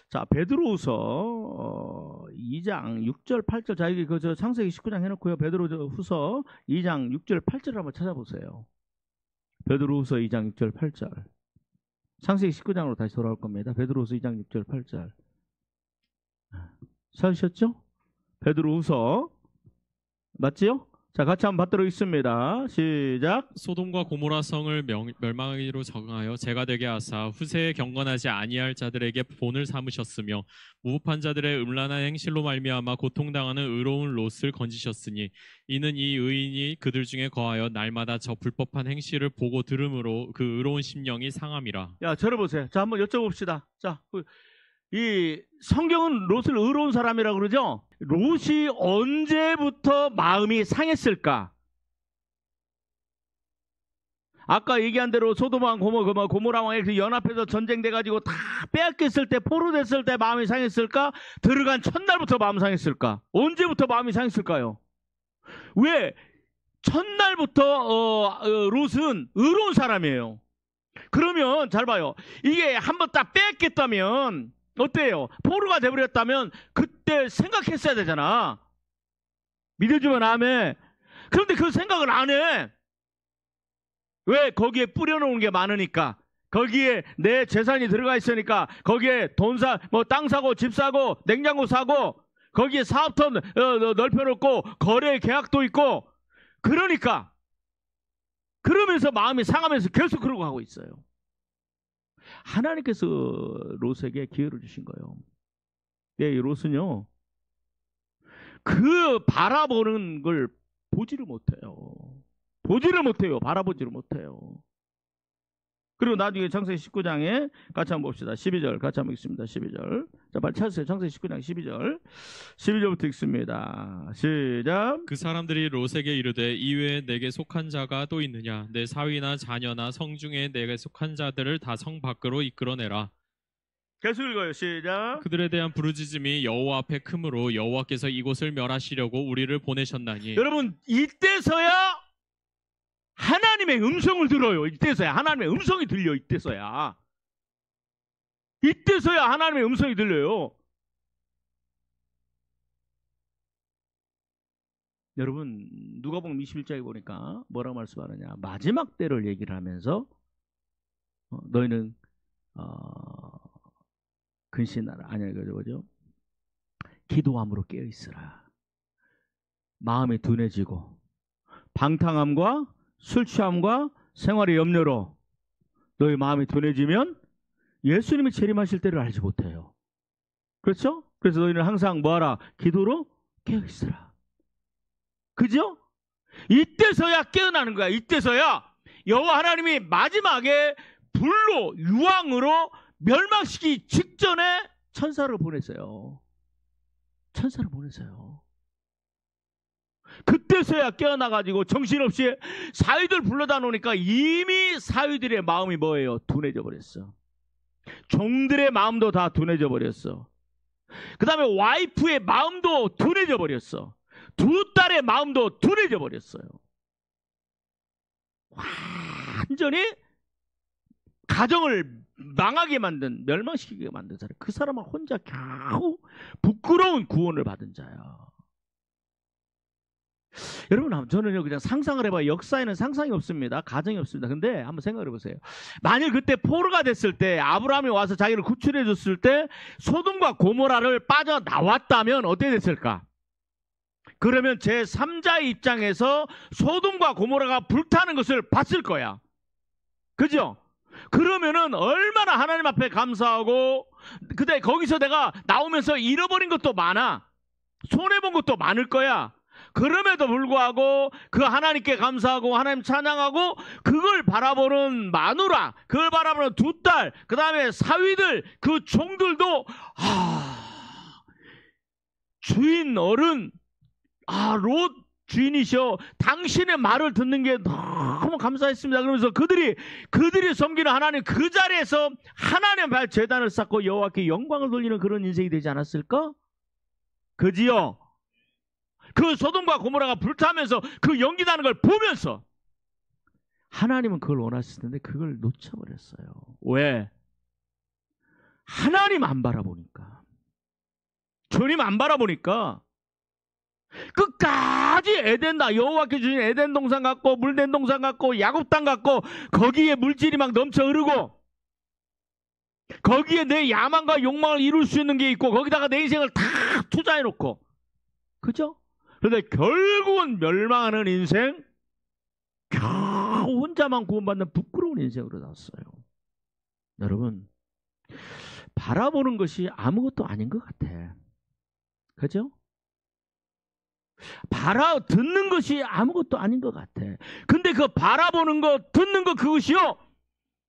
자, 베드로후서 2장 6절 8절, 자, 이게 저 창세기 19장 해놓고요. 베드로후서 2장 6절 8절 한번 찾아보세요. 베드로후서 2장 6절 8절. 창세기 19장으로 다시 돌아올 겁니다. 베드로후서 2장 6절 8절. 찾으셨죠? 베드로후서 맞지요? 자, 같이 한번 받도록 있습니다. 시작. 소돔과 고모라 성을 멸망하기로 정하여 제가 되게 하사 후세에 경건하지 아니할 자들에게 본을 삼으셨으며 무법한 자들의 음란한 행실로 말미암아 고통당하는 의로운 롯을 건지셨으니 이는 이 의인이 그들 중에 거하여 날마다 저 불법한 행실을 보고 들음으로 그 의로운 심령이 상함이라. 야, 들어보세요. 자, 한번 여쭤봅시다. 자, 이 성경은 롯을 의로운 사람이라고 그러죠? 롯이 언제부터 마음이 상했을까? 아까 얘기한 대로 소돔왕 고모라 왕이 연합해서 전쟁돼가지고 다 빼앗겼을 때, 포로됐을 때 마음이 상했을까? 들어간 첫날부터 마음 상했을까? 언제부터 마음이 상했을까요? 왜? 첫날부터 롯은 의로운 사람이에요. 그러면 잘 봐요. 이게 한번 딱 빼앗겼다면 어때요? 포로가 돼버렸다면 그때 생각했어야 되잖아. 믿어주면 아멘. 그런데 그 생각을 안 해. 왜? 거기에 뿌려놓은 게 많으니까. 거기에 내 재산이 들어가 있으니까. 거기에 땅 사고 집 사고 냉장고 사고 거기에 사업터 넓혀놓고 거래 계약도 있고. 그러니까 그러면서 마음이 상하면서 계속 그러고 하고 있어요. 하나님께서 롯에게 기회를 주신 거예요. 네, 이 롯은요, 그 바라보는 걸 보지를 못해요. 보지를 못해요. 바라보지를 못해요. 그리고 나중에 창세기 19장에 같이 한번 봅시다. 12절 같이 한번 읽습니다. 12절. 자, 빨리 찾으세요. 창세기 19장 12절. 12절부터 읽습니다. 시작. 그 사람들이 롯에게 이르되 이외에 내게 속한 자가 또 있느냐? 내 사위나 자녀나 성 중에 내게 속한 자들을 다 성 밖으로 이끌어내라. 계속 읽어요. 시작. 그들에 대한 부르짖음이 여호와 앞에 크므로 여호와께서 이곳을 멸하시려고 우리를 보내셨나니. 여러분, 이때서야 하나님의 음성을 들어요. 이때서야 하나님의 음성이 들려. 이때서야 하나님의 음성이 들려요. 여러분, 누가복음 21장에 보니까 뭐라고 말씀하느냐? 마지막 때를 얘기를 하면서 너희는 근신하라. 아니야, 그죠? 기도함으로 깨어 있으라. 마음이 둔해지고 방탕함과 술 취함과 생활의 염려로 너희 마음이 둔해지면 예수님이 재림하실 때를 알지 못해요. 그렇죠? 그래서 너희는 항상 뭐하라? 기도로 깨어있으라. 그죠? 이때서야 깨어나는 거야. 이때서야 여호와 하나님이 마지막에 불로 유황으로 멸망시키기 직전에 천사를 보냈어요. 천사를 보냈어요. 그때서야 깨어나가지고 정신없이 사위들 불러다 놓으니까 이미 사위들의 마음이 뭐예요? 둔해져 버렸어. 종들의 마음도 다 둔해져 버렸어. 그 다음에 와이프의 마음도 둔해져 버렸어. 두 딸의 마음도 둔해져 버렸어요. 완전히 가정을 망하게 만든, 멸망시키게 만든 사람, 그 사람은 혼자 겨우 부끄러운 구원을 받은 자야. 여러분, 저는요 그냥 상상을 해봐요. 역사에는 상상이 없습니다. 가정이 없습니다. 근데 한번 생각을 해보세요. 만일 그때 포로가 됐을 때, 아브라함이 와서 자기를 구출해 줬을 때 소돔과 고모라를 빠져나왔다면 어떻게 됐을까? 그러면 제3자의 입장에서 소돔과 고모라가 불타는 것을 봤을 거야. 그죠? 그러면은 얼마나 하나님 앞에 감사하고, 근데 거기서 내가 나오면서 잃어버린 것도 많아. 손해본 것도 많을 거야. 그럼에도 불구하고 그 하나님께 감사하고 하나님 찬양하고 그걸 바라보는 마누라, 그걸 바라보는 두 딸, 그 다음에 사위들, 그 종들도 주인 어른, 롯 주인이셔, 당신의 말을 듣는 게 너무 감사했습니다. 그러면서 그들이 섬기는 하나님 그 자리에서 하나님 발 제단을 쌓고 여호와께 영광을 돌리는 그런 인생이 되지 않았을까? 그지요? 그 소돔과 고모라가 불타면서 그 연기 나는 걸 보면서 하나님은 그걸 원하셨을 텐데 그걸 놓쳐버렸어요. 왜? 하나님 안 바라보니까, 주님 안 바라보니까 끝까지 에덴다, 여호와께 주신 에덴 동산 같고 물된 동산 같고 야곱 땅 같고 거기에 물질이 막 넘쳐 흐르고 거기에 내 야망과 욕망을 이룰 수 있는 게 있고 거기다가 내 인생을 다 투자해 놓고, 그죠? 그런데 결국은 멸망하는 인생, 겨우 혼자만 구원받는 부끄러운 인생으로 났어요. 여러분, 바라보는 것이 아무것도 아닌 것 같아. 그죠? 듣는 것이 아무것도 아닌 것 같아. 근데 그 바라보는 것, 듣는 것, 그것이요,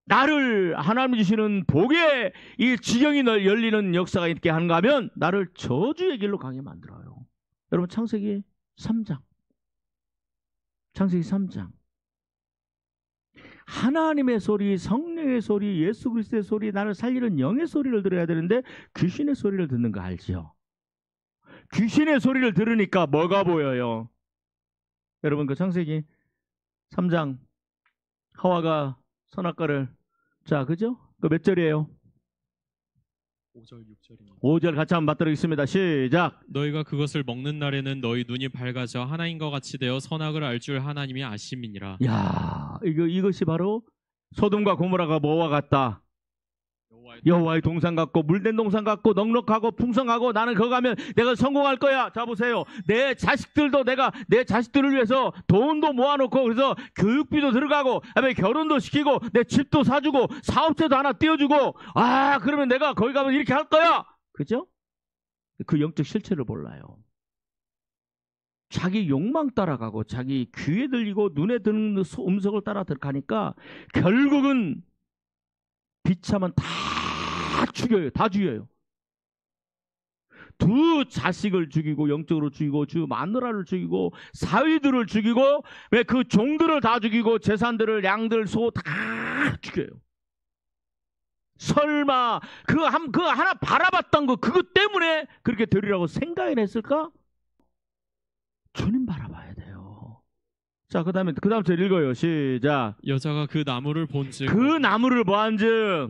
나를 하나님 주시는 복의 이 지경이 열리는 역사가 있게 하는가 하면 나를 저주의 길로 가게 만들어요. 여러분, 창세기 3장. 하나님의 소리, 성령의 소리, 예수 그리스도의 소리, 나를 살리는 영의 소리를 들어야 되는데 귀신의 소리를 듣는 거 알지요? 귀신의 소리를 들으니까 뭐가 보여요? 여러분, 그 창세기 3장 하와가 선악과를, 자, 그죠? 그 몇 절이에요? 5절 6절입니다. 5절 같이 한번 받도록하겠습니다. 시작. 너희가 그것을 먹는 날에는 너희 눈이 밝아져 하나님과 같이 되어 선악을 알 줄 하나님이 아심이니라. 야, 이것이 바로 소돔과 고모라가 뭐와 같다? 여호와의 동산 같고 물된 동산 같고 넉넉하고 풍성하고 나는 거기 가면 내가 성공할 거야. 자, 보세요. 내 자식들도 내가 내 자식들을 위해서 돈도 모아놓고 그래서 교육비도 들어가고 그다음에 결혼도 시키고 내 집도 사주고 사업체도 하나 띄워주고, 그러면 내가 거기 가면 이렇게 할 거야. 그죠? 그 영적 실체를 몰라요. 자기 욕망 따라가고 자기 귀에 들리고 눈에 드는 음성을 따라 들어가니까 결국은 비참한 다 죽여요. 다 죽여요. 두 자식을 죽이고 영적으로 죽이고 주 마누라를 죽이고 사위들을 죽이고 왜 그 종들을 다 죽이고 재산들을 양들 소 다 죽여요. 설마 그 하나 바라봤던 거 그것 때문에 그렇게 되리라고 생각을 했을까? 주님 바라봐야 돼요. 자, 그 다음 절 읽어요. 시작. 여자가 그 나무를 본즉 그 나무를 보한즉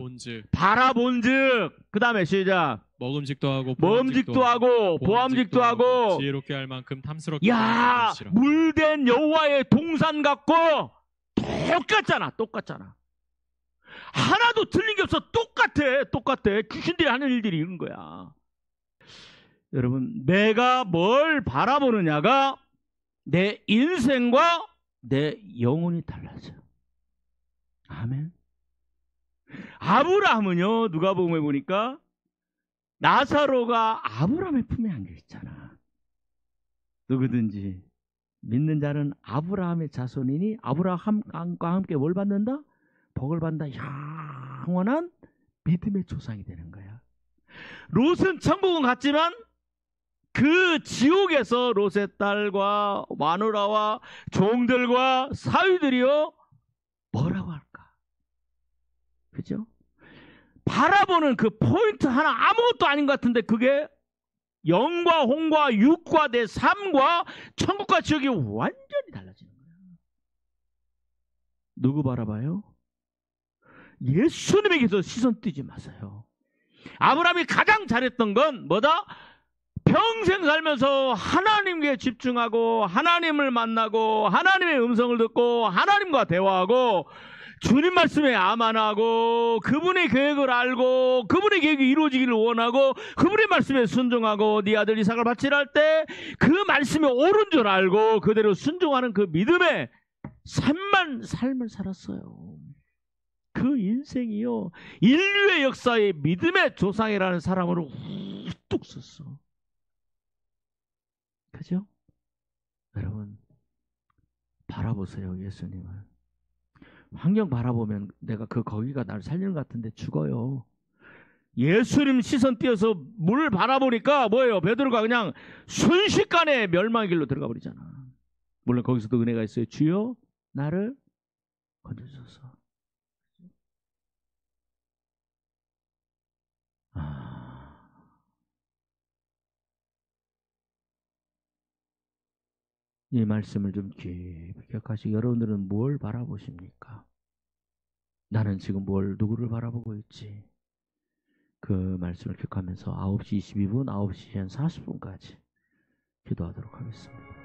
바라본즉, 그 다음에 시작. 먹음직도 하고 보암직도 하고 지혜롭게 할 만큼 탐스럽게 야, 물된 여호와의 동산 같고 똑같잖아. 하나도 틀린 게 없어. 똑같아. 귀신들이 하는 일들이 이런 거야. 여러분, 내가 뭘 바라보느냐가 내 인생과 내 영혼이 달라져. 아멘. 아브라함은요, 누가복음에 보니까 나사로가 아브라함의 품에 안겨 있잖아. 누구든지 믿는 자는 아브라함의 자손이니 아브라함과 함께 뭘 받는다? 복을 받는다. 영원한 믿음의 조상이 되는 거야. 롯은 천국은 갔지만 그 지옥에서 롯의 딸과 마누라와 종들과 사위들이요, 뭐라고 할까? 그죠? 바라보는 그 포인트 하나 아무것도 아닌 것 같은데 그게 영과 홍과 육과 내 삶과 천국과 지옥이 완전히 달라지는 거야. 누구 바라봐요? 예수님에게서 시선 띄지 마세요. 아브라함이 가장 잘했던 건 뭐다? 평생 살면서 하나님께 집중하고 하나님을 만나고 하나님의 음성을 듣고 하나님과 대화하고 주님 말씀에 암안하고 그분의 계획을 알고 그분의 계획이 이루어지기를 원하고 그분의 말씀에 순종하고 네 아들 이삭을 바치라 할 때 그 말씀이 옳은 줄 알고 그대로 순종하는 그 믿음의 삶을 살았어요. 그 인생이요, 인류의 역사의 믿음의 조상이라는 사람으로 뚝 섰어. 그죠? 여러분 바라보세요. 예수님을. 환경 바라보면 내가 거기가 나를 살리는 것 같은데 죽어요. 예수님 시선 띄어서 물을 바라보니까 뭐예요? 베드로가 그냥 순식간에 멸망의 길로 들어가 버리잖아. 물론 거기서도 은혜가 있어요. 주여 나를 건져주소서. 이 말씀을 좀 깊이 기억하시고 여러분들은 뭘 바라보십니까? 나는 지금 누구를 바라보고 있지? 그 말씀을 기억하면서 9시 22분, 9시 한 40분까지 기도하도록 하겠습니다.